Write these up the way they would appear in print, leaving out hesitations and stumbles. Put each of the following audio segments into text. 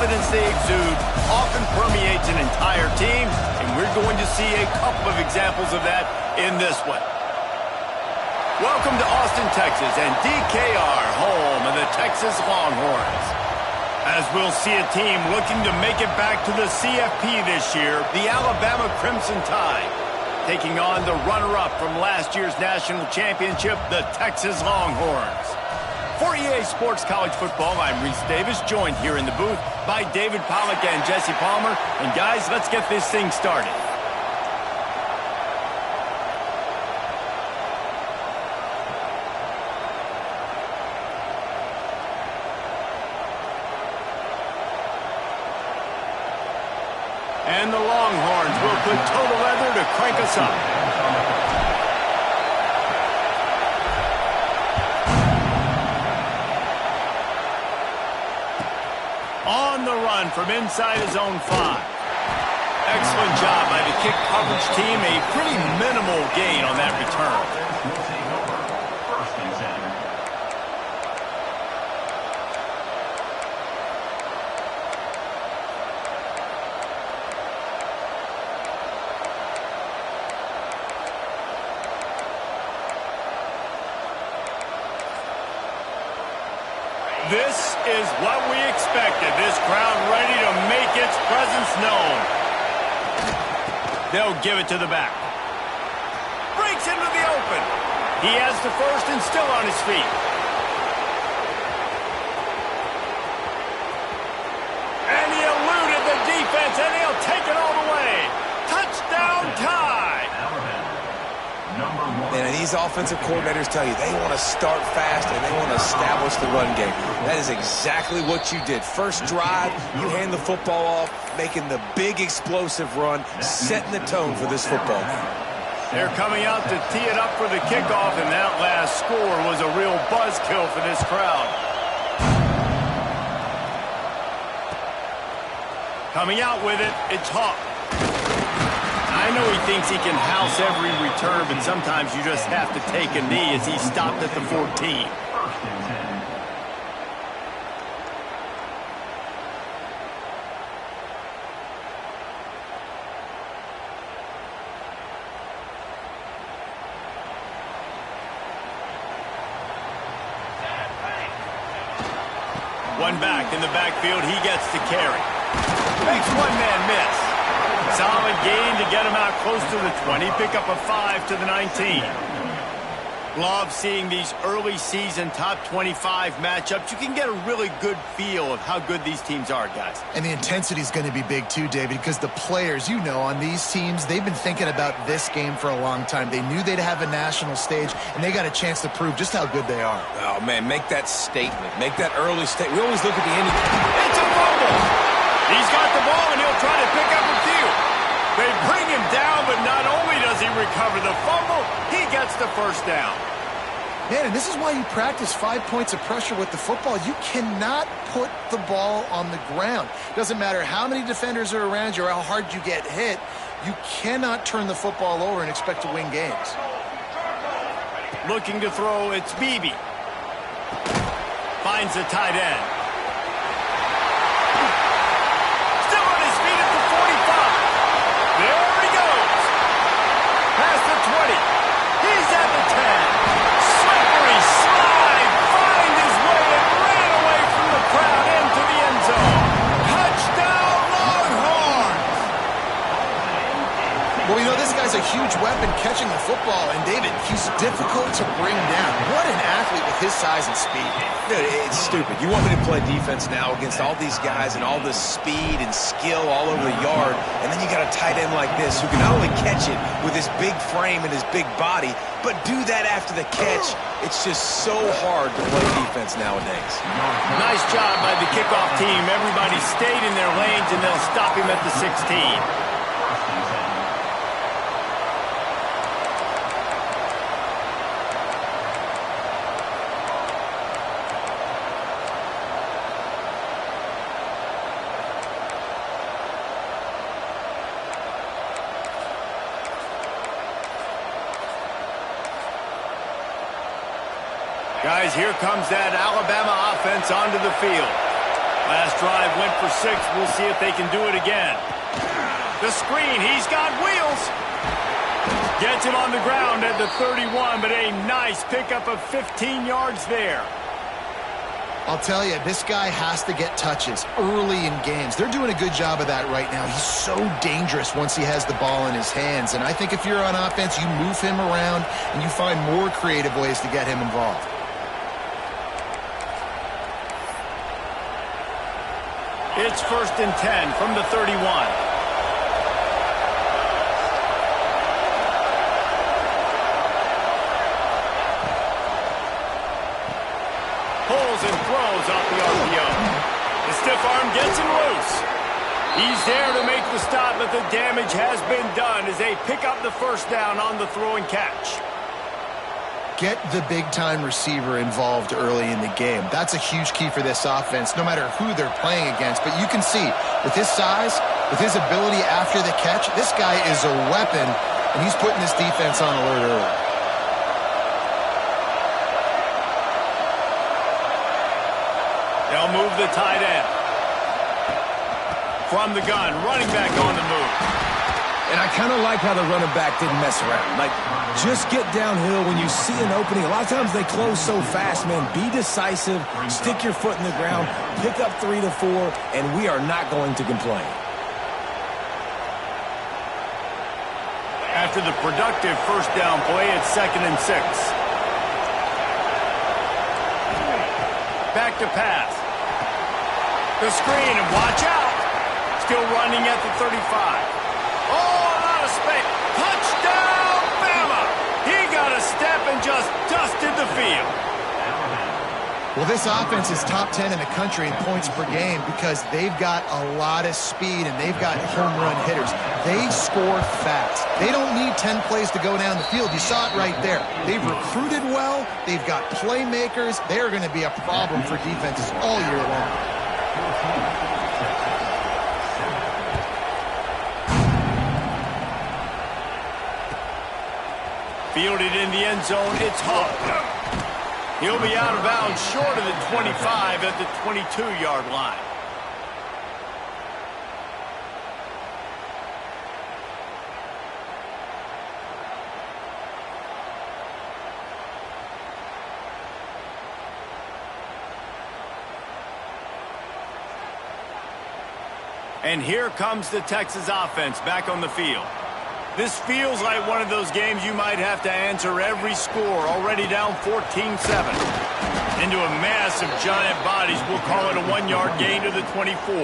confidence they exude often permeates an entire team, and we're going to see a couple of examples of that in this one. Welcome to Austin, Texas, and DKR, home of the Texas Longhorns. As we'll see a team looking to make it back to the CFP this year, the Alabama Crimson Tide, taking on the runner-up from last year's national championship, the Texas Longhorns. For EA Sports College Football, I'm Reese Davis, joined here in the booth by David Pollack and Jesse Palmer. And guys, let's get this thing started. And the Longhorns will put total leather to crank us up. On the run from inside his own 5. Excellent job by the kick coverage team. A pretty minimal gain on that return. This is what we expected. This crowd ready to make its presence known. They'll give it to the back. Breaks into the open. He has the first and still on his feet. And he eluded the defense, and he'll take it all the way. Touchdown tie. And these offensive coordinators tell you they want to start fast and they want to establish the run game. That is exactly what you did. First drive, you hand the football off, making the big explosive run, setting the tone for this football. They're coming out to tee it up for the kickoff, and that last score was a real buzzkill for this crowd. Coming out with it, it's Hawk. I know he thinks he can house every return, but sometimes you just have to take a knee as he stopped at the 14. One back in the backfield, he gets to carry. Makes one man miss. Solid gain to get him out close to the 20. Pick up a 5 to the 19. Love seeing these early season top 25 matchups. You can get a really good feel of how good these teams are, guys. And the intensity is going to be big too, David, because the players, you know, on these teams, they've been thinking about this game for a long time. They knew they'd have a national stage, and they got a chance to prove just how good they are. Oh, man, make that statement. Make that early statement. We always look at the end. It's a fumble. He's got the ball, and he'll try to pick up a few. They bring him down, but not only does he recover the fumble, he gets the first down. Man, and this is why you practice 5 points of pressure with the football. You cannot put the ball on the ground. Doesn't matter how many defenders are around you or how hard you get hit. You cannot turn the football over and expect to win games. Looking to throw, it's Beebe. Finds the tight end. Still on his feet at the 45. There he goes. Past the 20. He's at the 10. Slippery slide. Find his way and ran away from the crowd into the end zone. Touchdown, Longhorns. Well, you know, this guy's a huge weapon catching the football, and David, he's difficult to bring down. What an athlete with his size and speed. Dude, it's stupid. You want me to play defense now against all these guys and all this speed and skill all over the yard, and then you got a tight end like this who can not only catch it with his big frame and his big body, but do that after the catch. It's just so hard to play defense nowadays. Nice job by the kickoff team. Everybody stayed in their lanes, and they'll stop him at the 16. Guys, here comes that Alabama offense onto the field. Last drive went for 6. We'll see if they can do it again. The screen, he's got wheels. Gets him on the ground at the 31, but a nice pickup of 15 yards there. I'll tell you, this guy has to get touches early in games. They're doing a good job of that right now. He's so dangerous once he has the ball in his hands. And I think if you're on offense, you move him around and you find more creative ways to get him involved. It's 1st and 10 from the 31. Pulls and throws off the RPO. The stiff arm gets him loose. He's there to make the stop, but the damage has been done as they pick up the first down on the throw and catch. Get the big-time receiver involved early in the game. That's a huge key for this offense, no matter who they're playing against. But you can see, with his size, with his ability after the catch, this guy is a weapon, and he's putting this defense on alert early. They'll move the tight end. From the gun, running back on the move. And I kind of like how the running back didn't mess around. Like, just get downhill when you see an opening. A lot of times they close so fast, man. Be decisive, stick your foot in the ground, pick up 3 to 4, and we are not going to complain. After the productive first down play, it's 2nd and 6. Back to pass. The screen, and watch out. Still running at the 35. Oh, a lot of space. Touchdown, Bama! He got a step and just dusted the field. Well, this offense is top 10 in the country in points per game because they've got a lot of speed and they've got home run hitters. They score fast. They don't need 10 plays to go down the field. You saw it right there. They've recruited well. They've got playmakers. They're going to be a problem for defenses all year long. Fielded in the end zone, it's Hawk. He'll be out of bounds short of the 25 at the 22-yard line. And here comes the Texas offense back on the field. This feels like one of those games you might have to answer every score, already down 14-7. Into a mass of giant bodies, we'll call it a 1-yard gain to the 24.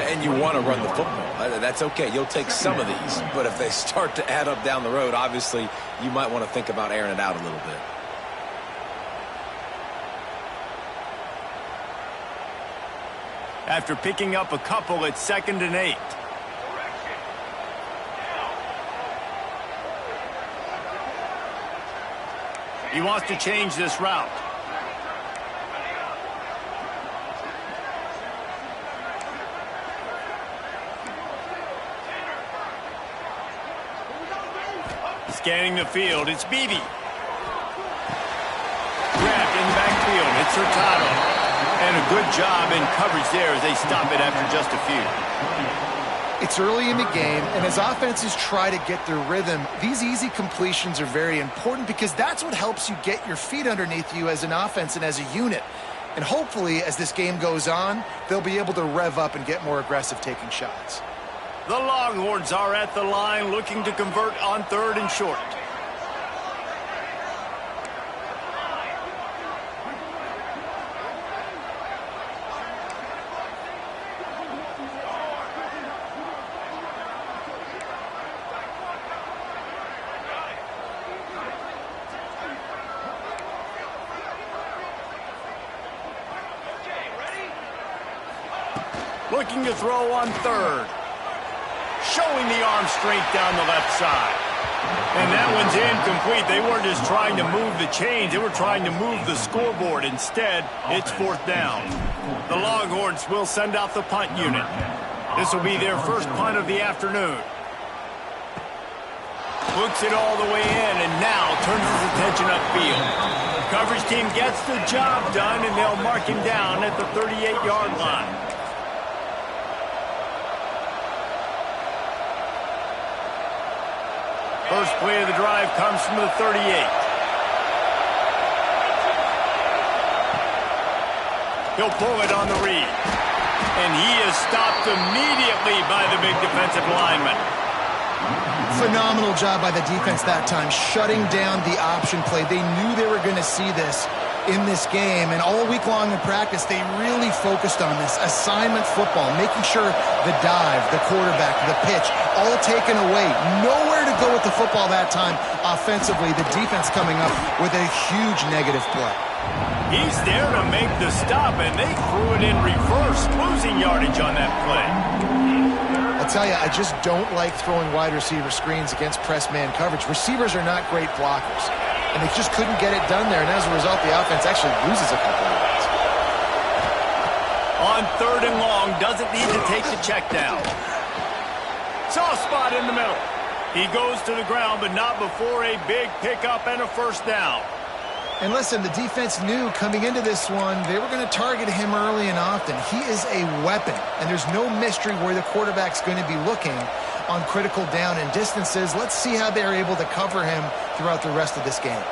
And you want to run the football. That's okay. You'll take some of these. But if they start to add up down the road, obviously, you might want to think about airing it out a little bit. After picking up a couple, it's 2nd and 8. He wants to change this route. Scanning the field, it's Beebe. Grabbed in the backfield, it's Hurtado. And a good job in coverage there as they stop it after just a few. It's early in the game, and as offenses try to get their rhythm, these easy completions are very important because that's what helps you get your feet underneath you as an offense and as a unit. And hopefully, as this game goes on, they'll be able to rev up and get more aggressive taking shots. The Longhorns are at the line looking to convert on 3rd and short. Looking to throw on 3rd. Showing the arm strength down the left side. And that one's incomplete. They weren't just trying to move the chains. They were trying to move the scoreboard. Instead, it's 4th down. The Longhorns will send out the punt unit. This will be their first punt of the afternoon. Hooks it all the way in, and now turns his attention upfield. Coverage team gets the job done, and they'll mark him down at the 38-yard line. First play of the drive comes from the 38. He'll pull it on the read. And he is stopped immediately by the big defensive lineman. Phenomenal job by the defense that time, shutting down the option play. They knew they were going to see this in this game, and all week long in practice, they really focused on this assignment football, making sure the dive, the quarterback, the pitch, all taken away. Nowhere to go with the football that time offensively. The defense coming up with a huge negative play. He's there to make the stop, and they threw it in reverse, losing yardage on that play. I'll tell you, I just don't like throwing wide receiver screens against press man coverage. Receivers are not great blockers, and they just couldn't get it done there, and as a result, the offense actually loses a couple of yards. On 3rd and long, doesn't need to take the check down. Soft spot in the middle. He goes to the ground, but not before a big pickup and a first down. And listen, the defense knew coming into this one, they were going to target him early and often. He is a weapon, and there's no mystery where the quarterback's going to be looking on critical down and distances. Let's see how they're able to cover him throughout the rest of this game.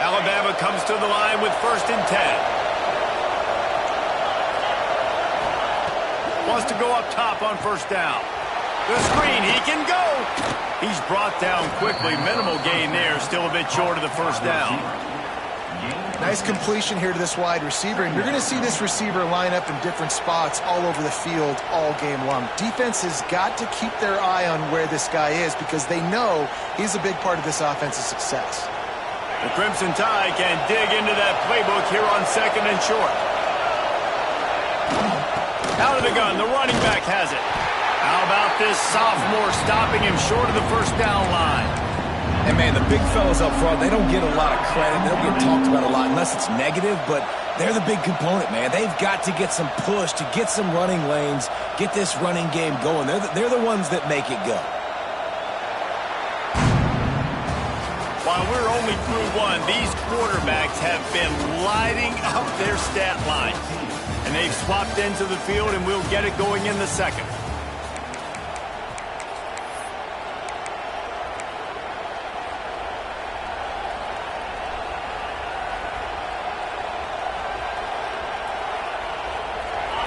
Alabama comes to the line with 1st and 10. Wants to go up top on first down. The screen, he can go. He's brought down quickly. Minimal gain there, still a bit short of the first down. Nice completion here to this wide receiver, and you're going to see this receiver line up in different spots all over the field all game long. Defense has got to keep their eye on where this guy is because they know he's a big part of this offense's success. The Crimson Tide can dig into that playbook here on 2nd and short. Out of the gun, the running back has it. How about this sophomore stopping him short of the first down line? And, man, the big fellas up front, they don't get a lot of credit. They don't get talked about a lot unless it's negative, but they're the big component, man. They've got to get some push to get some running lanes, get this running game going. They're the ones that make it go. While we're only through one, these quarterbacks have been lighting up their stat line. And they've swapped into the field, and we'll get it going in the second.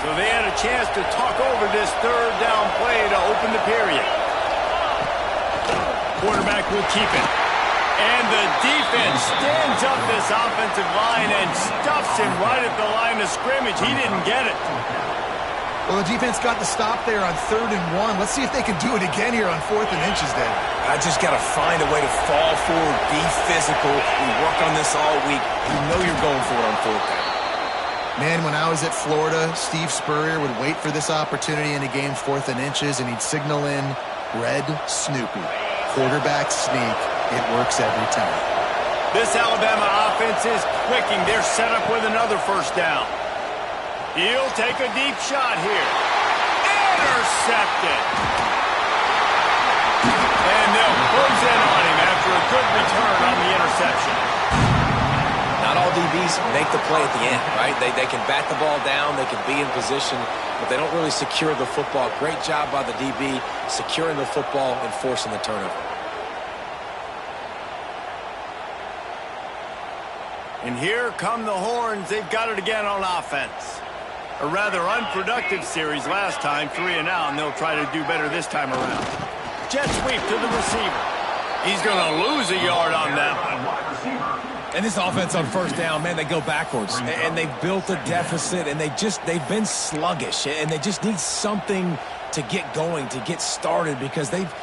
So they had a chance to talk over this 3rd down play to open the period. Quarterback will keep it. And the defense stands up this offensive line and stuffs him right at the line of scrimmage. He didn't get it. Well, the defense got the stop there on 3rd and 1. Let's see if they can do it again here on 4th and inches, Dave. I just got to find a way to fall forward, be physical. We work on this all week. You know you're going for it on 4th down. Man, when I was at Florida, Steve Spurrier would wait for this opportunity in a game 4th and inches, and he'd signal in Red Snoopy. Quarterback sneak. It works every time. This Alabama offense is clicking. They're set up with another first down. He'll take a deep shot here. Intercepted. And they'll close in on him after a good return on the interception. Not all DBs make the play at the end, right? They can bat the ball down, they can be in position, but they don't really secure the football. Great job by the DB securing the football and forcing the turnover. And here come the Horns. They've got it again on offense. A rather unproductive series last time, 3 and out, and they'll try to do better this time around. Jet sweep to the receiver. He's going to lose a yard on that one. And this offense on first down, man, they go backwards. And they've built a deficit, and they've been sluggish. And they just need something to get going, to get started, because they've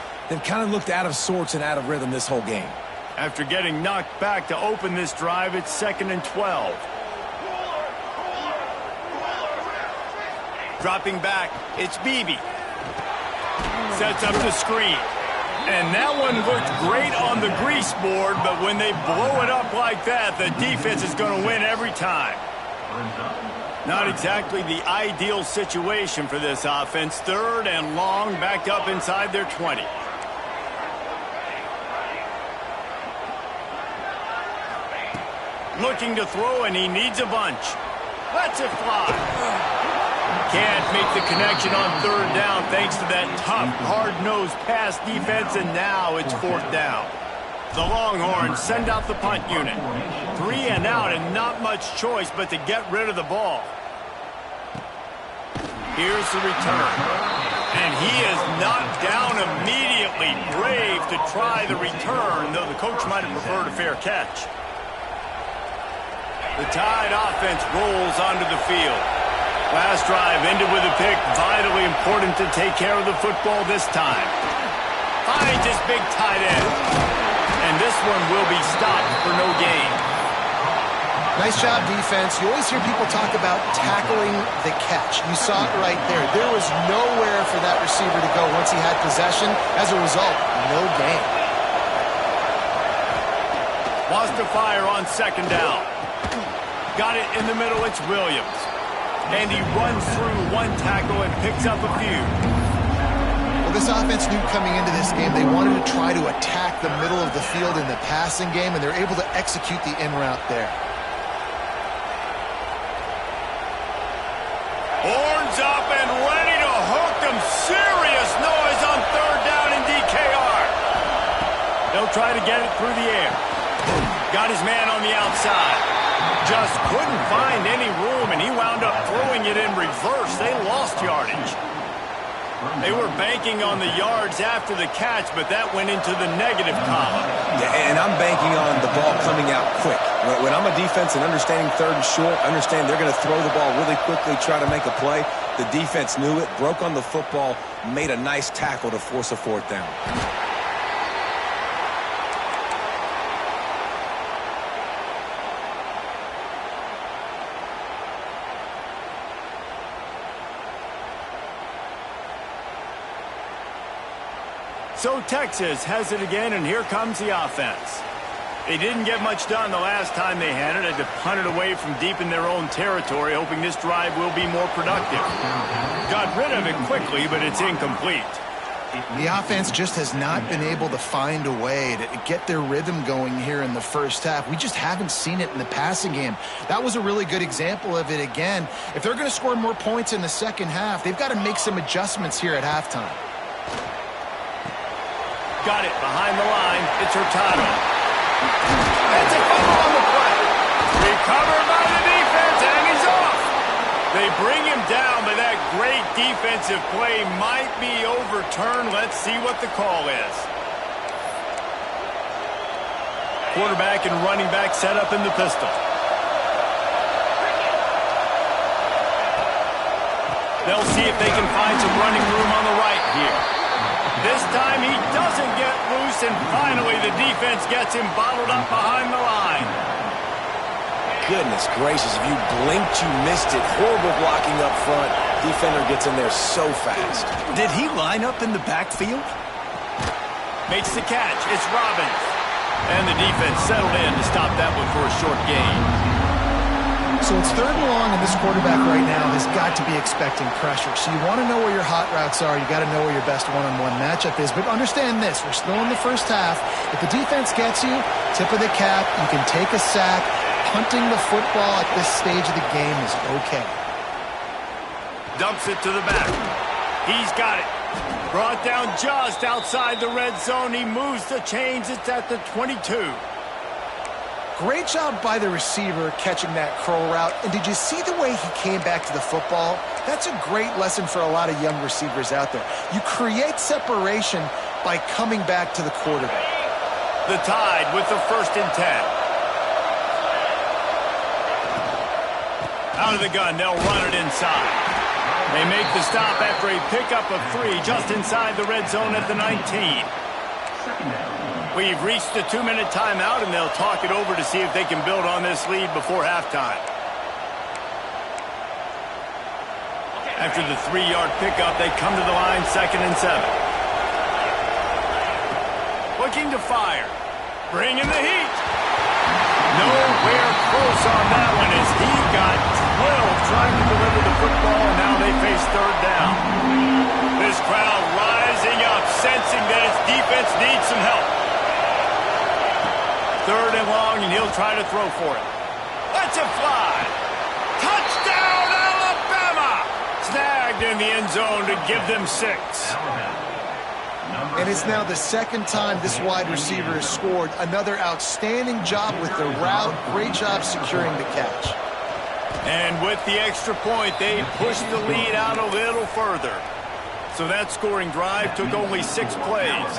kind of looked out of sorts and out of rhythm this whole game. After getting knocked back to open this drive, it's 2nd and 12. Dropping back, it's Beebe. Sets up the screen. And that one looked great on the grease board, but when they blow it up like that, the defense is going to win every time. Not exactly the ideal situation for this offense. 3rd and long, backed up inside their 20. Looking to throw, and he needs a bunch. Lets it fly. Can't make the connection on third down thanks to that tough, hard-nosed pass defense, and now it's fourth down. The Longhorns send out the punt unit. 3 and out, and not much choice but to get rid of the ball. Here's the return. And he is knocked down immediately. Brave to try the return, though the coach might have preferred a fair catch. The Tide offense rolls onto the field. Last drive ended with a pick. Vitally important to take care of the football this time. Finds his big tight end. And this one will be stopped for no gain. Nice job, defense. You always hear people talk about tackling the catch. You saw it right there. There was nowhere for that receiver to go once he had possession. As a result, no gain. Lost to fire on second down. Got it in the middle. It's Williams. And he runs through one tackle and picks up a few. Well, this offense knew coming into this game they wanted to try to attack the middle of the field in the passing game, and they're able to execute the in route there. Horns up and ready to hook them. Serious noise on third down in DKR. They'll try to get it through the air. Got his man on the outside. Just couldn't find any room, and he wound up throwing it in reverse. They lost yardage. They were banking on the yards after the catch, but that went into the negative column. Yeah, and I'm banking on the ball coming out quick. When I'm a defense and understanding third and short, understand they're going to throw the ball really quickly, try to make a play. The defense knew it, broke on the football, made a nice tackle to force a fourth down. So Texas has it again, and here comes the offense. They didn't get much done the last time they had it. Had to punt it away from deep in their own territory, hoping this drive will be more productive. Got rid of it quickly, but it's incomplete. The offense just has not been able to find a way to get their rhythm going here in the first half. We just haven't seen it in the passing game. That was a really good example of it again. If they're going to score more points in the second half, they've got to make some adjustments here at halftime. Got it behind the line. It's Hurtado. That's a fumble on the play. Recovered by the defense, and he's off. They bring him down, but that great defensive play might be overturned. Let's see what the call is. Quarterback and running back set up in the pistol. They'll see if they can find some running room on the right here. This time he doesn't get loose, and finally the defense gets him bottled up behind the line. Goodness gracious, if you blinked, you missed it. Horrible blocking up front. Defender gets in there so fast. Did he line up in the backfield? Makes the catch. It's Robbins. And the defense settled in to stop that one for a short gain. So it's third and long, and this quarterback right now has got to be expecting pressure. So you want to know where your hot routes are. You got to know where your best one-on-one matchup is. But understand this, we're still in the first half. If the defense gets you, tip of the cap, you can take a sack. Punting the football at this stage of the game is okay. Dumps it to the back. He's got it. Brought down just outside the red zone. He moves the chains. It's at the 22. Great job by the receiver catching that curl route. And did you see the way he came back to the football? That's a great lesson for a lot of young receivers out there. You create separation by coming back to the quarterback. The Tide with the 1st and 10. Out of the gun, they'll run it inside. They make the stop after a pickup of 3 just inside the red zone at the 19. We've reached the 2-minute timeout, and they'll talk it over to see if they can build on this lead before halftime. After the 3-yard pickup, they come to the line, 2nd and 7. Looking to fire. Bringing the heat. Nowhere close on that one as he got 12 trying to deliver the football, and now they face third down. This crowd rising up, sensing that its defense needs some help. 3rd and long, and he'll try to throw for it. lets it fly. Touchdown, Alabama! Snagged in the end zone to give them 6. And it's now the second time this wide receiver has scored. Another outstanding job with the route. Great job securing the catch. And with the extra point, they pushed the lead out a little further. So that scoring drive took only 6 plays.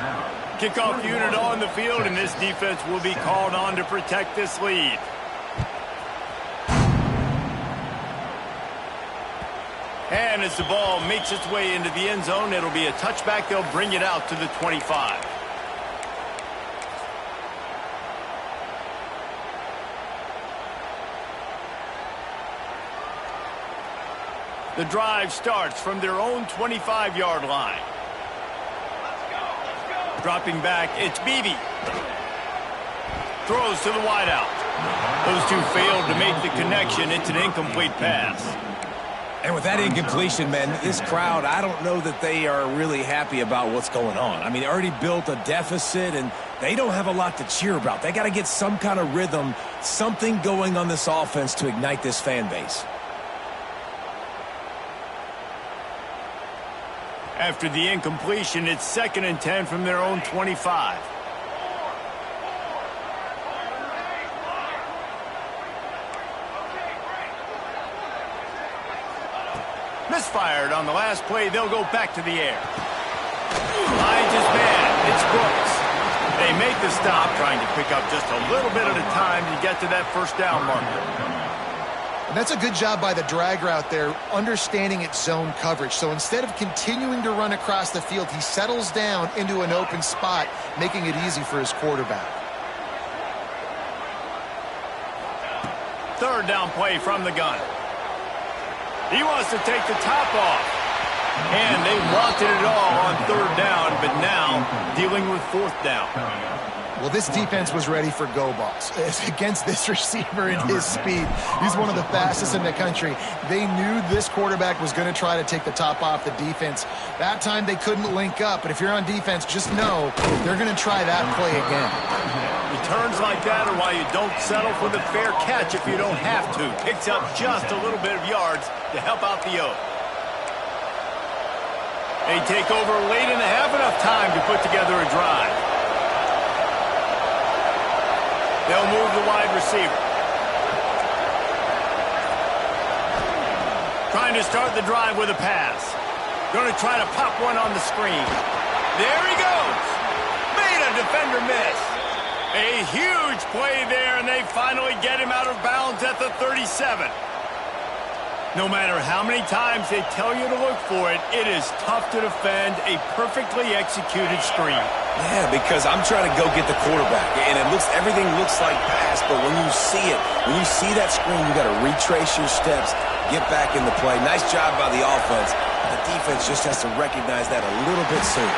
Kickoff unit on the field, and this defense will be called on to protect this lead. And as the ball makes its way into the end zone, it'll be a touchback. They'll bring it out to the 25. The drive starts from their own 25-yard line. Dropping back, it's Beebe. Throws to the wideout. Those two failed to make the connection. It's an incomplete pass. And with that incompletion, man, this crowd, I don't know that they are really happy about what's going on. I mean, they already built a deficit, and they don't have a lot to cheer about. They got to get some kind of rhythm, something going on this offense to ignite this fan base. After the incompletion, it's 2nd and 10 from their own 25. Misfired on the last play. They'll go back to the air. Finds his man. It's Brooks. They make the stop, trying to pick up just a little bit at a time to get to that first down marker. And that's a good job by the drag route there, understanding its zone coverage. So instead of continuing to run across the field, he settles down into an open spot, making it easy for his quarterback. 3rd down play from the gun. He wants to take the top off. And they wanted it all on 3rd down, but now dealing with 4th down. Well, this defense was ready for go balls. Against this receiver and his speed, he's one of the fastest in the country. They knew this quarterback was going to try to take the top off the defense. That time they couldn't link up, but if you're on defense, just know they're going to try that play again. Returns like that are why you don't settle for the fair catch if you don't have to. Picks up just a little bit of yards to help out the O. They take over late and have enough time to put together a drive. They'll move the wide receiver. Trying to start the drive with a pass. Going to try to pop one on the screen. There he goes. Made a defender miss. A huge play there, and they finally get him out of bounds at the 37. No matter how many times they tell you to look for it, it is tough to defend a perfectly executed screen. Yeah, because I'm trying to go get the quarterback, and everything looks like pass, but when you see that screen, you got to retrace your steps, get back in the play. Nice job by the offense. The defense just has to recognize that a little bit sooner.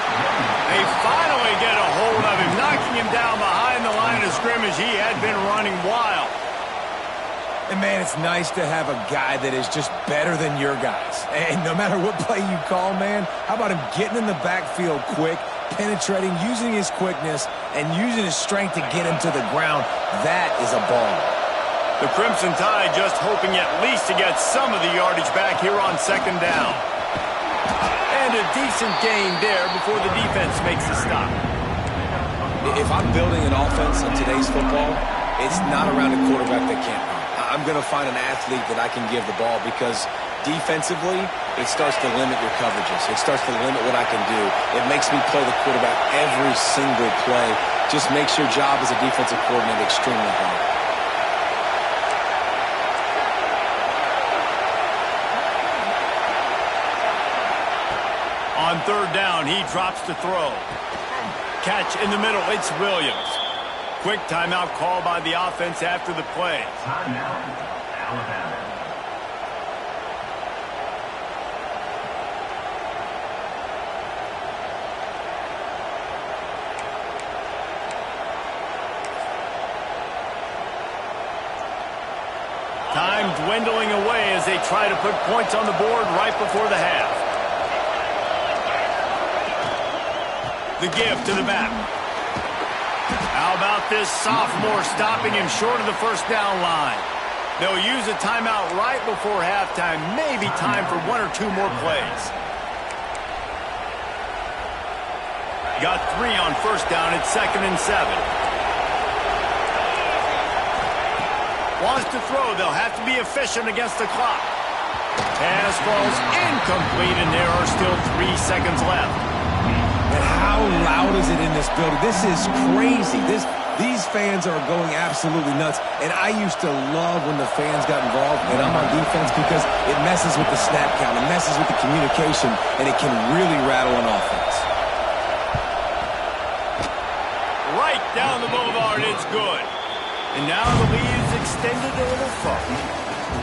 They finally get a hold of him, knocking him down behind the line of scrimmage. He had been running wild. And, man, it's nice to have a guy that is just better than your guys. And no matter what play you call, man, how about him getting in the backfield quick, penetrating, using his quickness, and using his strength to get him to the ground? That is a ball. The Crimson Tide just hoping at least to get some of the yardage back here on 2nd down. And a decent gain there before the defense makes the stop. If I'm building an offense in today's football, it's not around a quarterback that can't run. I'm going to find an athlete that I can give the ball because defensively, it starts to limit your coverages. It starts to limit what I can do. It makes me play the quarterback every single play. Just makes your job as a defensive coordinator extremely hard. On 3rd down, he drops to throw. Catch in the middle, it's Williams. Quick timeout call by the offense after the play. Timeout, Alabama. Time dwindling away as they try to put points on the board right before the half. The give to the back. How about this sophomore stopping him short of the first down line? They'll use a timeout right before halftime. Maybe time for 1 or 2 more plays. Got 3 on first down. It's 2nd and 7. Wants to throw. They'll have to be efficient against the clock. Pass falls incomplete, and there are still 3 seconds left. And how loud is it in this building? This is crazy. These fans are going absolutely nuts. And I used to love when the fans got involved, and I'm on defense because it messes with the snap count, it messes with the communication, and it can really rattle an offense. Right down the boulevard, it's good. And now the lead is extended a little further.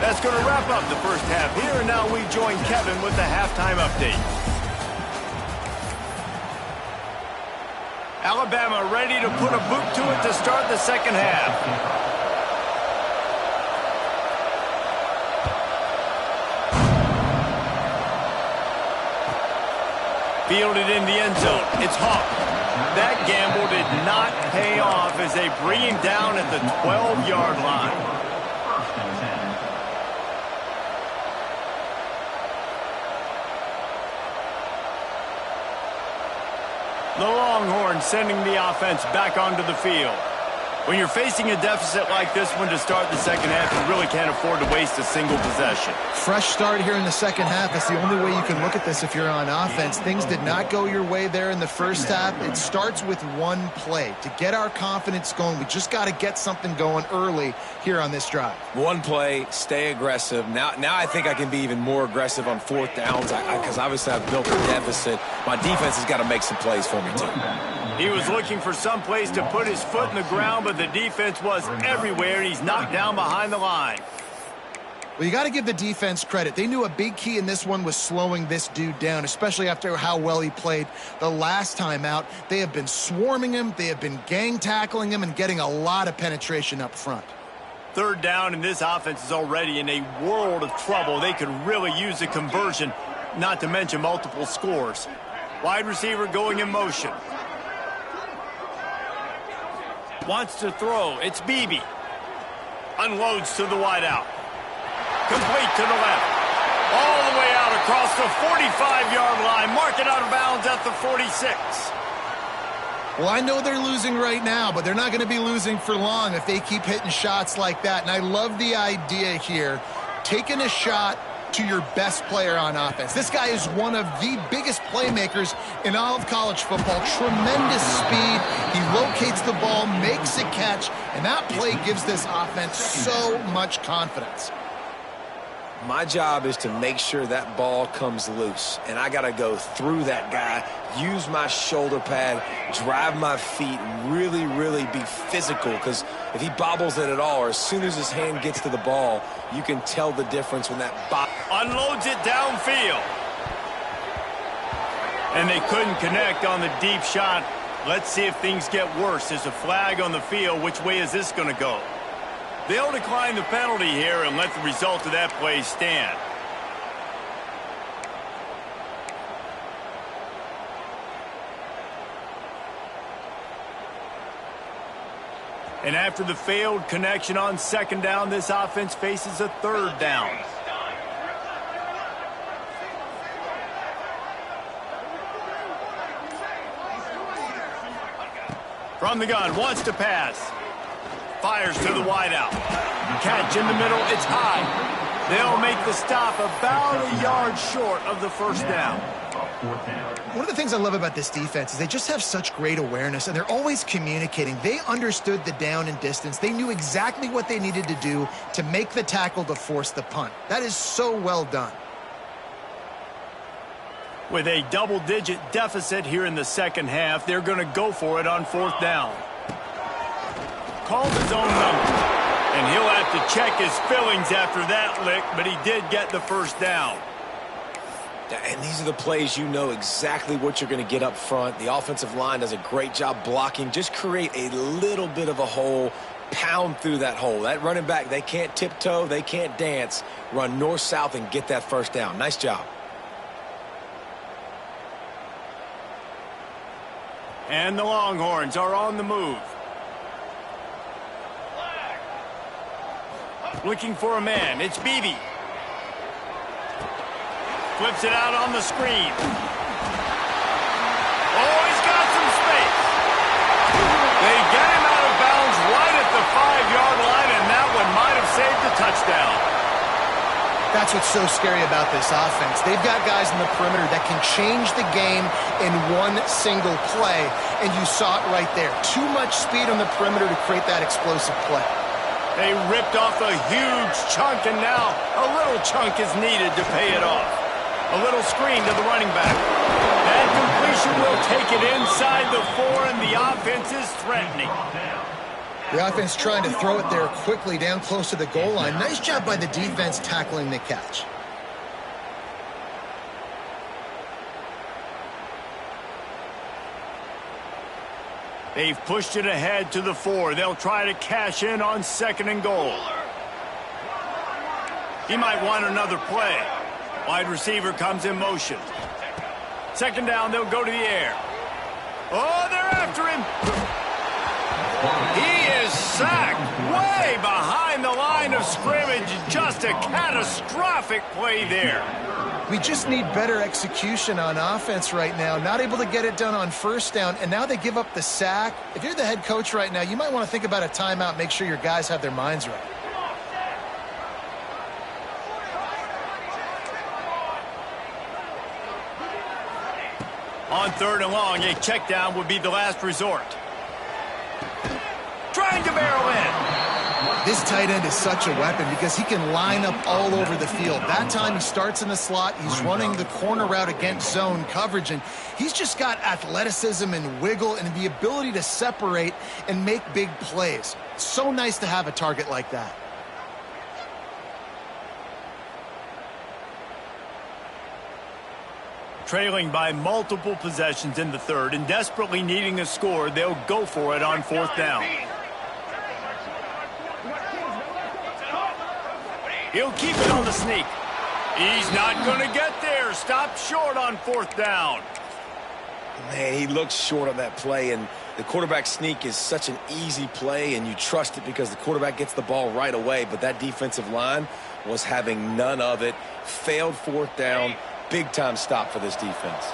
That's going to wrap up the first half here, and now we join Kevin with the halftime update. Alabama ready to put a boot to it to start the second half. Fielded in the end zone. It's Hawk. That gamble did not pay off as they bring him down at the 12-yard line. The Longhorns sending the offense back onto the field. When you're facing a deficit like this one to start the second half, you really can't afford to waste a single possession. Fresh start here in the second half. That's the only way you can look at this if you're on offense. Things did not go your way there in the first half. It starts with one play. To get our confidence going, we just got to get something going early here on this drive. One play, stay aggressive. Now I think I can be even more aggressive on 4th downs because obviously I've built a deficit. My defense has got to make some plays for me too. He was looking for some place to put his foot in the ground, but the defense was everywhere, and he's knocked down behind the line. Well, you got to give the defense credit. They knew a big key in this one was slowing this dude down, especially after how well he played the last time out. They have been swarming him. They have been gang tackling him and getting a lot of penetration up front. 3rd down, and this offense is already in a world of trouble. They could really use a conversion, not to mention multiple scores. Wide receiver going in motion. Wants to throw. It's Beebe. Unloads to the wideout. Complete to the left. All the way out across the 45-yard line. Mark it out of bounds at the 46. Well, I know they're losing right now, but they're not going to be losing for long if they keep hitting shots like that. And I love the idea here. Taking a shot to your best player on offense. This guy is one of the biggest playmakers in all of college football. Tremendous speed. He locates the ball, makes a catch, and that play gives this offense so much confidence. My job is to make sure that ball comes loose, and I got to go through that guy, use my shoulder pad, drive my feet, really, really be physical, because if he bobbles it at all, or as soon as his hand gets to the ball, you can tell the difference when that unloads it downfield. And they couldn't connect on the deep shot. Let's see if things get worse. There's a flag on the field. Which way is this going to go? They'll decline the penalty here and let the result of that play stand. And after the failed connection on 2nd down, this offense faces a 3rd down. From the gun, wants to pass. Fires to the wideout. Catch in the middle, it's high. They'll make the stop about a yard short of the 1st down. One of the things I love about this defense is they just have such great awareness, and they're always communicating. They understood the down and distance. They knew exactly what they needed to do to make the tackle to force the punt. That is so well done. With a double-digit deficit here in the second half, they're going to go for it on 4th down. Called his own number, and he'll have to check his fillings after that lick, but he did get the 1st down. And these are the plays you know exactly what you're going to get up front. The offensive line does a great job blocking. Just create a little bit of a hole, pound through that hole. That running back, they can't tiptoe, they can't dance. Run north-south and get that 1st down. Nice job. And the Longhorns are on the move. Looking for a man. It's Beebe. Flips it out on the screen. Oh, he's got some space. They get him out of bounds right at the 5-yard line, and that one might have saved the touchdown. That's what's so scary about this offense. They've got guys in the perimeter that can change the game in one single play, and you saw it right there. Too much speed on the perimeter to create that explosive play. They ripped off a huge chunk, and now a little chunk is needed to pay it off. A little screen to the running back. That completion will take it inside the 4, and the offense is threatening. The offense trying to throw it there quickly down close to the goal line. Nice job by the defense tackling the catch. They've pushed it ahead to the 4. They'll try to cash in on 2nd and goal. He might want another play. Wide receiver comes in motion. 2nd down, they'll go to the air. Oh, they're after him. He is sacked way behind the line of scrimmage. Just a catastrophic play there. We just need better execution on offense right now. Not able to get it done on 1st down, and now they give up the sack. If you're the head coach right now, you might want to think about a timeout, make sure your guys have their minds right. On 3rd and long, a check down would be the last resort. Trying to barrel in. This tight end is such a weapon because he can line up all over the field. That time he starts in the slot. He's running the corner route against zone coverage, and he's just got athleticism and wiggle and the ability to separate and make big plays. So nice to have a target like that. Trailing by multiple possessions in the 3rd and desperately needing a score, they'll go for it on 4th down. He'll keep it on the sneak. He's not going to get there. Stop short on 4th down. Man, he looks short on that play, and the quarterback sneak is such an easy play, and you trust it because the quarterback gets the ball right away, but that defensive line was having none of it. Failed 4th down. Big-time stop for this defense.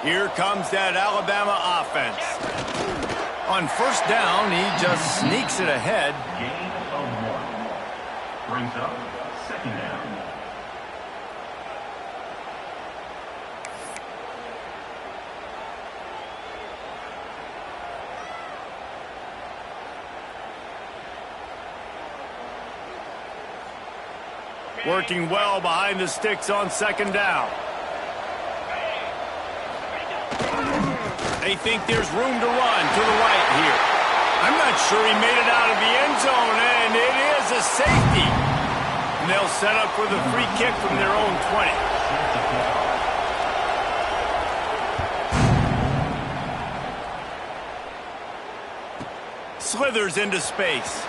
Here comes that Alabama offense. On 1st down, he just sneaks it ahead. Gain of 1. Brings up 2nd down. Working well behind the sticks on 2nd down. They think there's room to run to the right here. I'm not sure he made it out of the end zone, and it is a safety. And they'll set up with a free kick from their own 20. Slithers into space.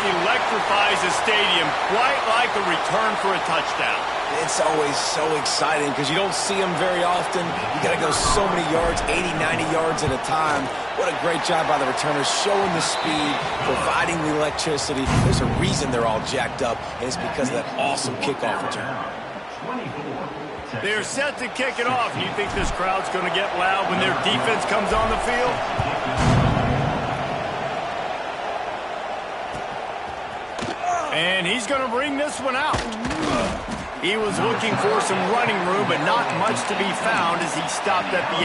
Electrifies the stadium quite like a return for a touchdown. It's always so exciting because you don't see them very often. You got to go so many yards, 80, 90 yards at a time. What a great job by the returners, showing the speed, providing the electricity. There's a reason they're all jacked up, and it's because of that awesome kickoff return. They're set to kick it off. You think this crowd's going to get loud when their defense comes on the field? And he's going to bring this one out. He was looking for some running room, but not much to be found as he stopped at the 18.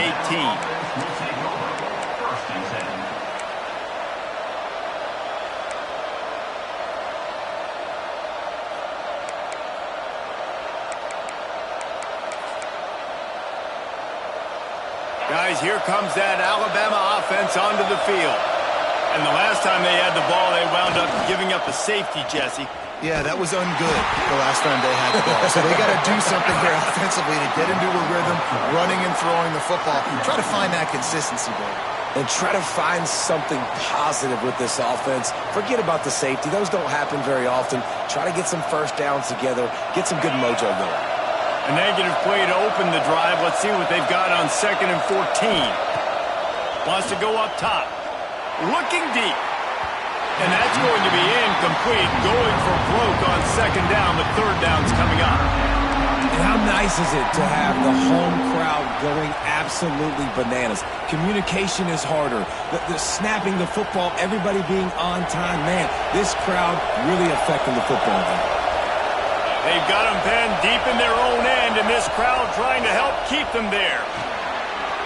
Guys, here comes that Alabama offense onto the field. And the last time they had the ball, they wound up giving up a safety, Jesse. Yeah, that was ungood the last time they had the ball. So they got to do something here offensively to get into a rhythm, running and throwing the football. Try to find that consistency, baby. and try to find something positive with this offense. Forget about the safety. Those don't happen very often. Try to get some first downs together, get some good mojo going. A negative play to open the drive. Let's see what they've got on 2nd and 14. Wants to go up top. Looking deep. And that's going to be incomplete. Going for broke on 2nd down, but 3rd down's coming up. And how nice is it to have the home crowd going absolutely bananas? Communication is harder. The snapping the football, everybody being on time. Man, this crowd really affecting the football game. They've got them pinned deep in their own end, and this crowd trying to help keep them there.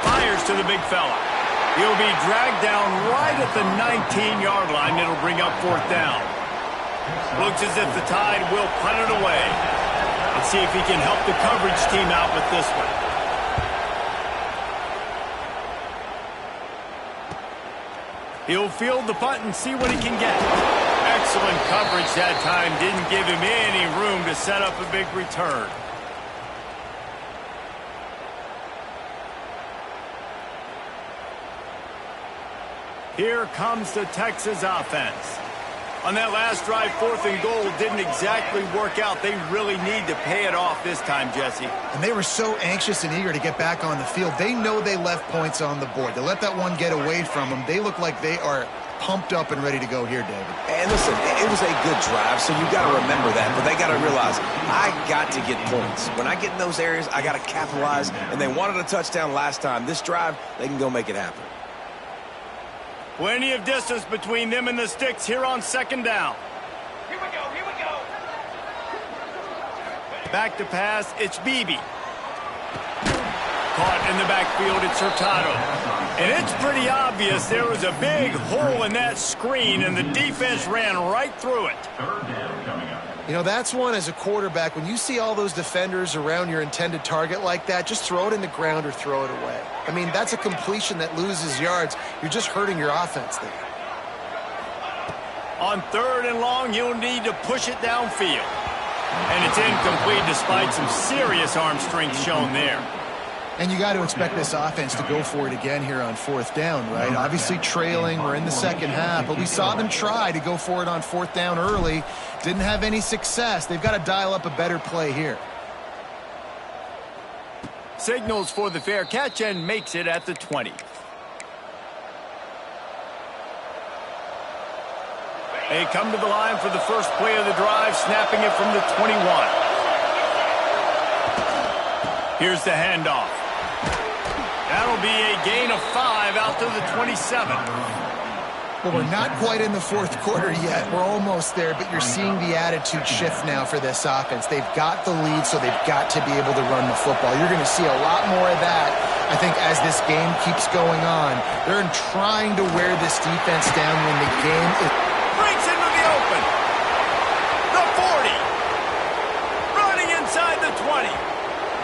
Fires to the big fella. He'll be dragged down right at the 19-yard line. It'll bring up 4th down. Looks as if the Tide will punt it away. Let's see if he can help the coverage team out with this one. He'll field the punt and see what he can get. Excellent coverage that time. Didn't give him any room to set up a big return. Here comes the Texas offense. On that last drive, 4th and goal didn't exactly work out. They really need to pay it off this time, Jesse. And they were so anxious and eager to get back on the field. They know they left points on the board. They let that one get away from them. They look like they are pumped up and ready to go here, David. And listen, it was a good drive, so you got to remember that. But they got to realize, I got to get points. When I get in those areas, I got to capitalize. And they wanted a touchdown last time. This drive, they can go make it happen. Plenty of distance between them and the sticks here on 2nd down. Here we go, here we go. Back to pass, it's Beebe. Caught in the backfield, it's Hurtado. And it's pretty obvious there was a big hole in that screen, and the defense ran right through it. 3rd down coming up. You know, that's one as a quarterback. When you see all those defenders around your intended target like that, just throw it in the ground or throw it away. I mean, that's a completion that loses yards. You're just hurting your offense there. On 3rd and long, he'll need to push it downfield. And it's incomplete despite some serious arm strength shown there. And you got to expect this offense to go for it again here on 4th down, right? Obviously trailing, we're in the 2nd half, but we saw them try to go for it on 4th down early. Didn't have any success. They've got to dial up a better play here. Signals for the fair catch and makes it at the 20. They come to the line for the first play of the drive, snapping it from the 21. Here's the handoff. That'll be a gain of 5 out to the 27. Well, we're not quite in the 4th quarter yet. We're almost there, but you're seeing the attitude shift now for this offense. They've got the lead, so they've got to be able to run the football. You're going to see a lot more of that, I think, as this game keeps going on. They're trying to wear this defense down when the game is... Breaks into the open. The 40. Running inside the 20.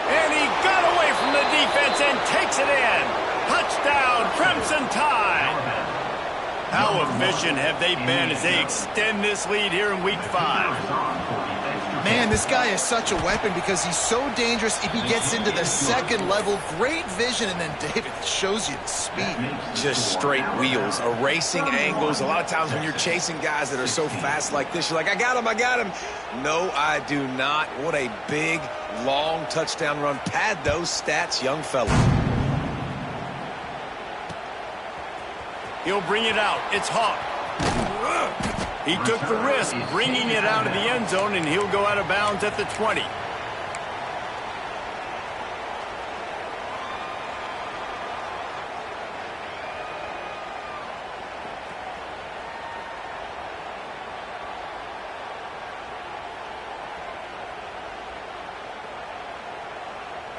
And he got away from the defense and takes it in. Touchdown, Crimson Tide. How efficient have they been as they extend this lead here in Week 5? Man, this guy is such a weapon because he's so dangerous if he gets into the 2nd level. Great vision, and then David shows you the speed. Just straight wheels, erasing angles. A lot of times when you're chasing guys that are so fast like this, you're like, I got him, I got him. No, I do not. What a big, long touchdown run. Pad those stats, young fella. He'll bring it out. It's Hawk. He took the risk, bringing it out of the end zone, and he'll go out of bounds at the 20.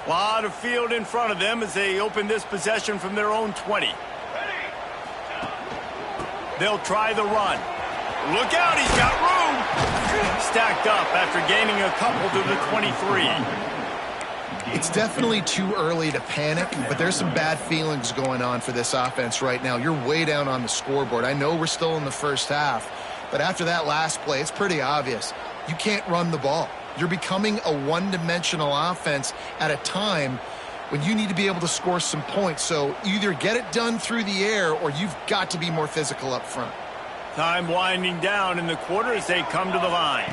A lot of field in front of them as they open this possession from their own 20. They'll try the run. Look out, he's got room. Stacked up after gaining a couple to the 23. It's definitely too early to panic, but there's some bad feelings going on for this offense right now. You're way down on the scoreboard. I know we're still in the 1st half, but after that last play, it's pretty obvious. You can't run the ball. You're becoming a one-dimensional offense at a time when you need to be able to score some points. So either get it done through the air or you've got to be more physical up front. Time winding down in the quarter as they come to the line.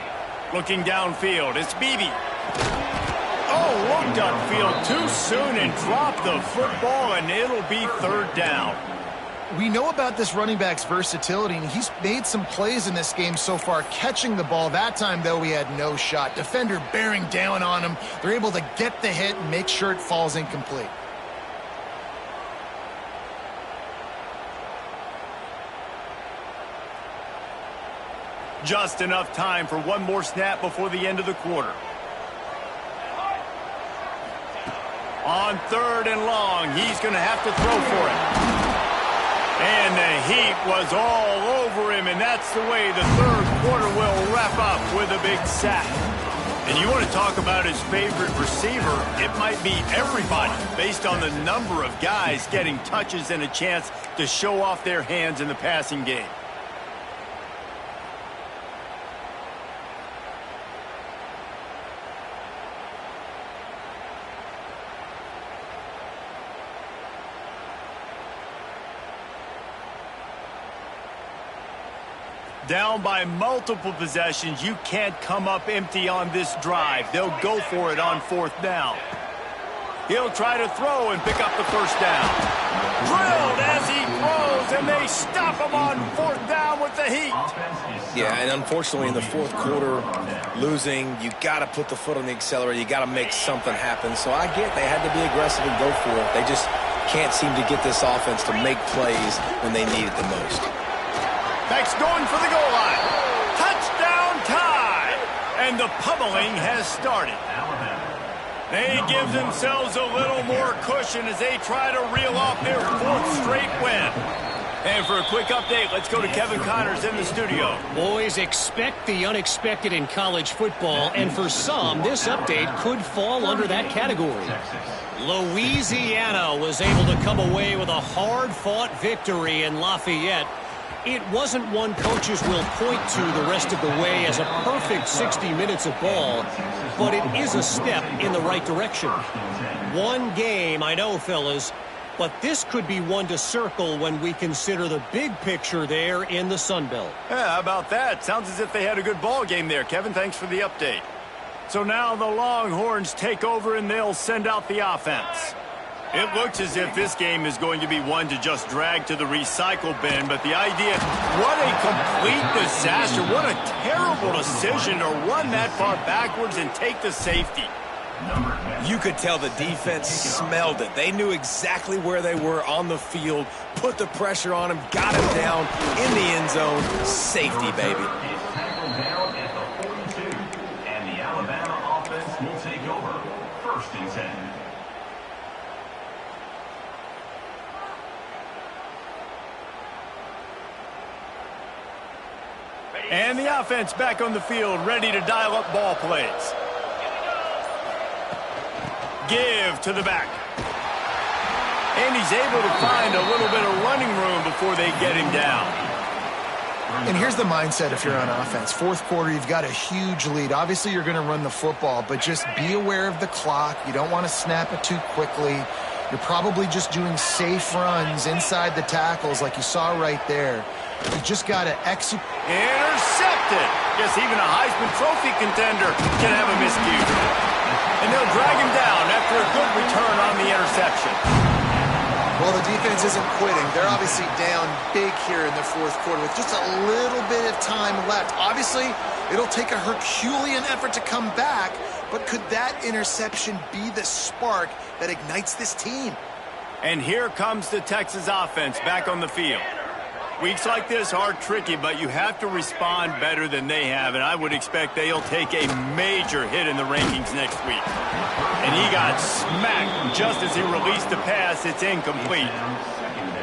Looking downfield, it's Beebe. Oh, looked upfield too soon and dropped the football, and it'll be third down. We know about this running back's versatility, and he's made some plays in this game so far catching the ball. That time, though, he had no shot. Defender bearing down on him. They're able to get the hit and make sure it falls incomplete. Just enough time for one more snap before the end of the quarter. On third and long, he's going to have to throw for it. And the heat was all over him, and that's the way the third quarter will wrap up with a big sack. And you want to talk about his favorite receiver, it might be everybody based on the number of guys getting touches and a chance to show off their hands in the passing game. Down by multiple possessions, you can't come up empty on this drive. They'll go for it on fourth down. He'll try to throw and pick up the first down. Drilled as he throws, and they stop him on fourth down with the heat. Yeah, and unfortunately in the fourth quarter, losing, you got to put the foot on the accelerator. You got to make something happen. So I get they had to be aggressive and go for it. They just can't seem to get this offense to make plays when they need it the most. Beck's going for the goal line. Touchdown tie. And the pummeling has started. They give themselves a little more cushion as they try to reel off their fourth straight win. And for a quick update, let's go to Kevin Connors in the studio. Boys, expect the unexpected in college football, and for some, this update could fall under that category. Louisiana was able to come away with a hard-fought victory in Lafayette. It wasn't one coaches will point to the rest of the way as a perfect 60 minutes of ball, but it is a step in the right direction. One game, I know, fellas, but this could be one to circle when we consider the big picture there in the Sun Belt. Yeah, how about that? Sounds as if they had a good ball game there, Kevin. Thanks for the update. So now the Longhorns take over and they'll send out the offense. It looks as if this game is going to be one to just drag to the recycle bin, but the idea, what a complete disaster. What a terrible decision to run that far backwards and take the safety. You could tell the defense smelled it. They knew exactly where they were on the field, put the pressure on him, got him down in the end zone. Safety, baby. Is tackled down at the 42, and the Alabama offense will take over. 1st and 10. And the offense back on the field, ready to dial up ball plays. Give to the back. And he's able to find a little bit of running room before they get him down. And here's the mindset if you're on offense. Fourth quarter, you've got a huge lead. Obviously, you're going to run the football, but just be aware of the clock. You don't want to snap it too quickly. You're probably just doing safe runs inside the tackles like you saw right there. You just got to execute. Intercepted. Guess even a Heisman Trophy contender can have a miscue. And they'll drag him down after a good return on the interception. Well, the defense isn't quitting. They're obviously down big here in the fourth quarter with just a little bit of time left. Obviously, it'll take a Herculean effort to come back, but could that interception be the spark that ignites this team? And here comes the Texas offense back on the field. Weeks like this are tricky, but you have to respond better than they have, and I would expect they'll take a major hit in the rankings next week. And he got smacked just as he released the pass. It's incomplete.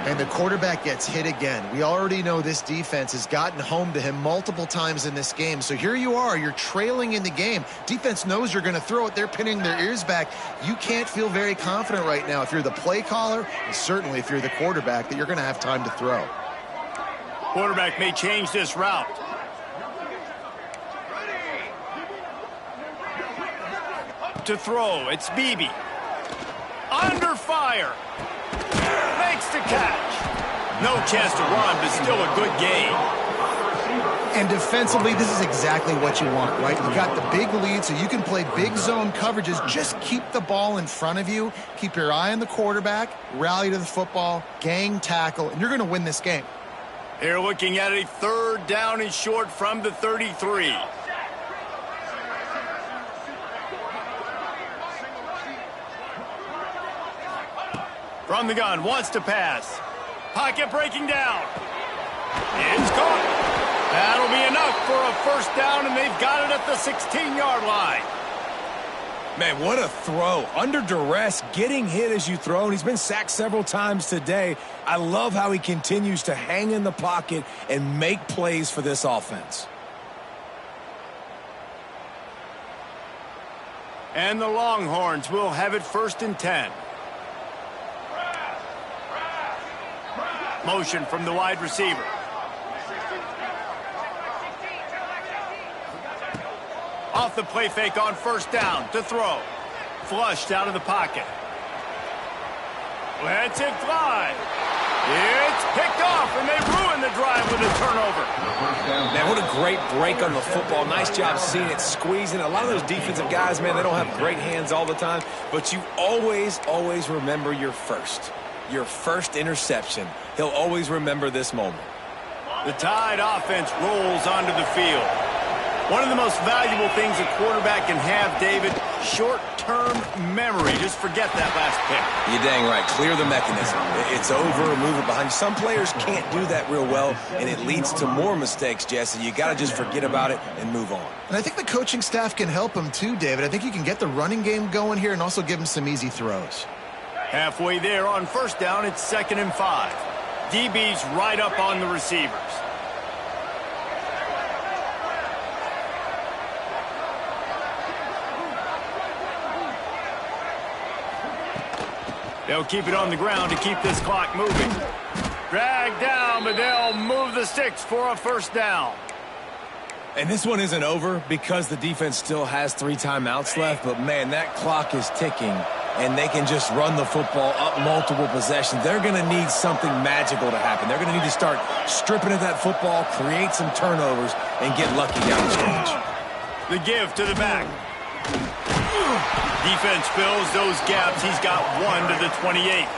And the quarterback gets hit again. We already know this defense has gotten home to him multiple times in this game. So here you are, you're trailing in the game. Defense knows you're going to throw it. They're pinning their ears back. You can't feel very confident right now if you're the play caller, and certainly if you're the quarterback, that you're going to have time to throw. Quarterback may change this route. To throw, it's Beebe. Under fire. Makes the catch. No chance to run, but still a good gain. And defensively, this is exactly what you want, right? You got the big lead, so you can play big zone coverages. Just keep the ball in front of you. Keep your eye on the quarterback. Rally to the football. Gang tackle. And you're going to win this game. They're looking at a 3rd down and short from the 33. From the gun, wants to pass. Pocket breaking down. It's caught. That'll be enough for a 1st down, and they've got it at the 16-yard line. Man, what a throw. Under duress, getting hit as you throw, and he's been sacked several times today. I love how he continues to hang in the pocket and make plays for this offense. And the Longhorns will have it 1st and 10. Motion from the wide receiver. Off the play fake on 1st down to throw. Flushed out of the pocket. Lets it fly. It's picked off, and they ruin the drive with a turnover. Man, what a great break on the football. Nice job seeing it, squeezing. A lot of those defensive guys, man, they don't have great hands all the time, but you always, always remember your first interception. He'll always remember this moment. The Tide offense rolls onto the field. One of the most valuable things a quarterback can have, David, short-term memory. Just forget that last pick. You're dang right. Clear the mechanism. It's over, move it behind you. Some players can't do that real well, and it leads to more mistakes, Jesse. You got to just forget about it and move on. And I think the coaching staff can help him too, David. I think you can get the running game going here and also give him some easy throws. Halfway there on 1st down, it's 2nd and 5. DB's right up on the receivers. They'll keep it on the ground to keep this clock moving. Drag down, but they'll move the sticks for a 1st down. And this one isn't over because the defense still has 3 timeouts left, but man, that clock is ticking, and they can just run the football up multiple possessions. They're going to need something magical to happen. They're going to need to start stripping at that football, create some turnovers, and get lucky down the stretch. The give to the back. Defense fills those gaps. He's got 1 to the 28.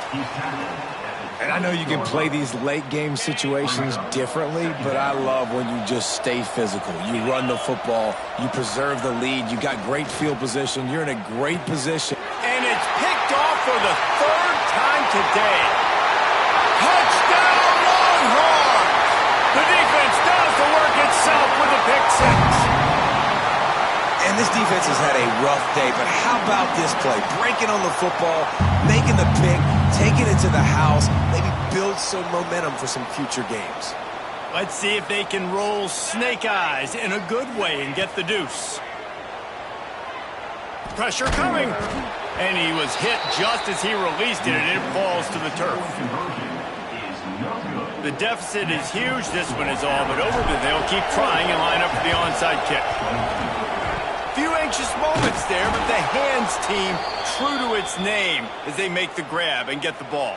And I know you can play these late-game situations differently, but I love when you just stay physical. You run the football. You preserve the lead. You got great field position. You're in a great position. And it's picked off for the 3rd time today. Touchdown, Longhorns! The defense does the work itself with a pick 6. And this defense has had a rough day, but how about this play? Breaking on the football, making the pick, taking it to the house, maybe build some momentum for some future games. Let's see if they can roll snake eyes in a good way and get the deuce. Pressure coming. And he was hit just as he released it, and it falls to the turf. The deficit is huge. This one is all but over, but they'll keep trying and line up for the onside kick. Few anxious moments there, but the hands team true to its name as they make the grab and get the ball.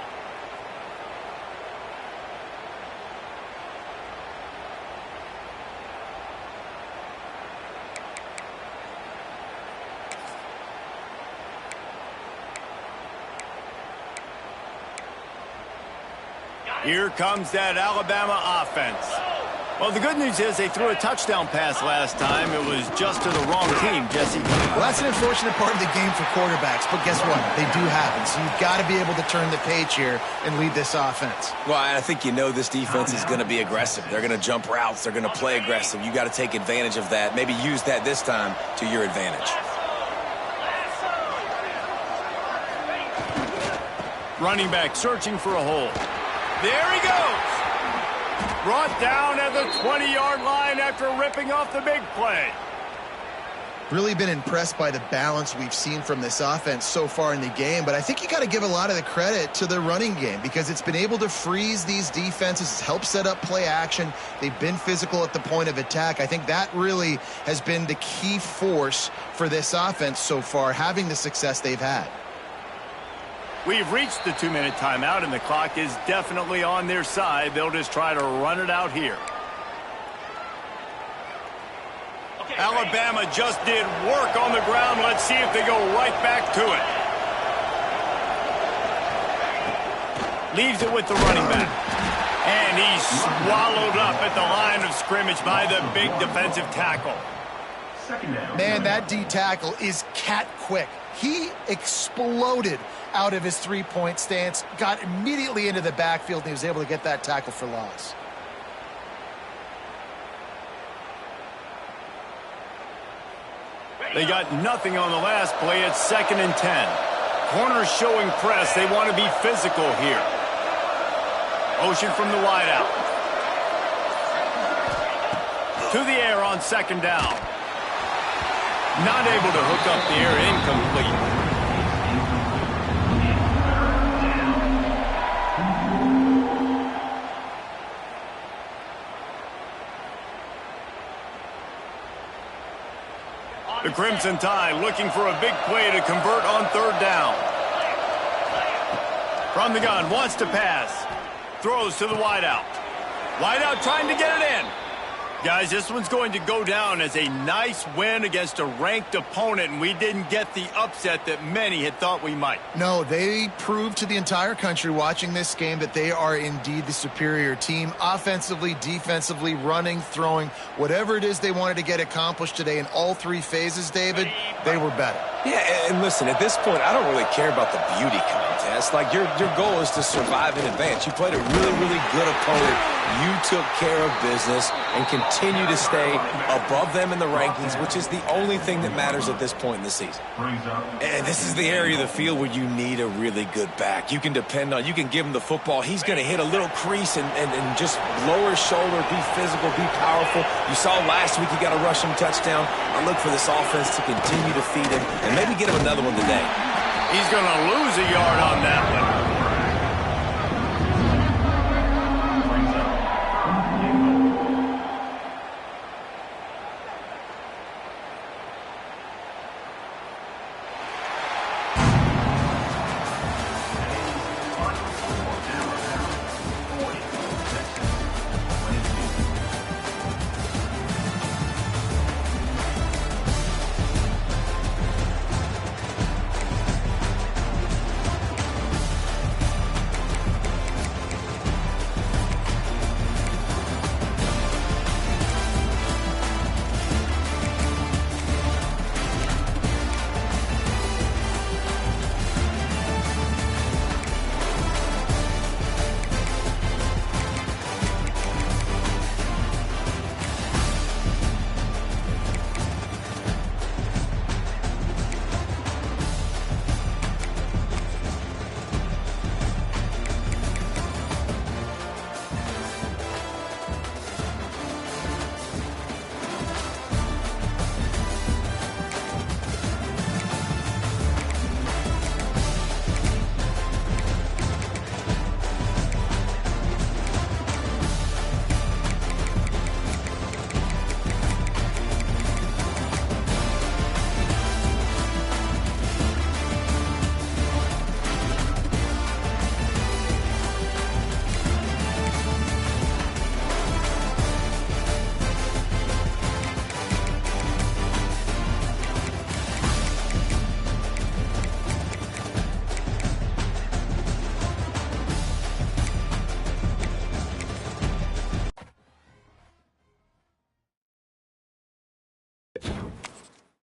Here comes that Alabama offense. Well, the good news is they threw a touchdown pass last time. It was just to the wrong team, Jesse. Well, that's an unfortunate part of the game for quarterbacks, but guess what? They do happen, so you've got to be able to turn the page here and lead this offense. Well, I think you know this defense is going to be aggressive. They're going to jump routes. They're going to play aggressive. You got to take advantage of that. Maybe use that this time to your advantage. Running back searching for a hole. There he goes. Brought down at the 20-yard line after ripping off the big play. Really been impressed by the balance we've seen from this offense so far in the game, but I think you got to give a lot of the credit to the running game because it's been able to freeze these defenses, help set up play action. They've been physical at the point of attack. I think that really has been the key force for this offense so far, having the success they've had. We've reached the 2-minute timeout, and the clock is definitely on their side. They'll just try to run it out here. Okay, Alabama just did work on the ground. Let's see if they go right back to it. Leaves it with the running back. And he's swallowed up at the line of scrimmage by the big defensive tackle. Man, that D tackle is cat quick. He exploded out of his three-point stance, got immediately into the backfield, and he was able to get that tackle for loss. They got nothing on the last play. It's 2nd and 10. Corners showing press. They want to be physical here. Motion from the wideout. To the air on 2nd down. Not able to hook up the air, incomplete. The Crimson Tide looking for a big play to convert on 3rd down. From the gun, wants to pass. Throws to the wideout. Wideout trying to get it in. Guys, this one's going to go down as a nice win against a ranked opponent, and we didn't get the upset that many had thought we might. No, they proved to the entire country watching this game that they are indeed the superior team. Offensively, defensively, running, throwing, whatever it is they wanted to get accomplished today in all 3 phases, David, they were better. Yeah, and listen, at this point, I don't really care about the beauty contest. Like, your goal is to survive and advance. You played a really, really good opponent. You took care of business and continue to stay above them in the rankings, which is the only thing that matters at this point in the season. And this is the area of the field where you need a really good back. You can depend on, you can give him the football. He's going to hit a little crease and just lower his shoulder, be physical, be powerful. You saw last week he got a rushing touchdown. I look for this offense to continue to feed him and maybe get him another one today. He's going to lose a yard on that one.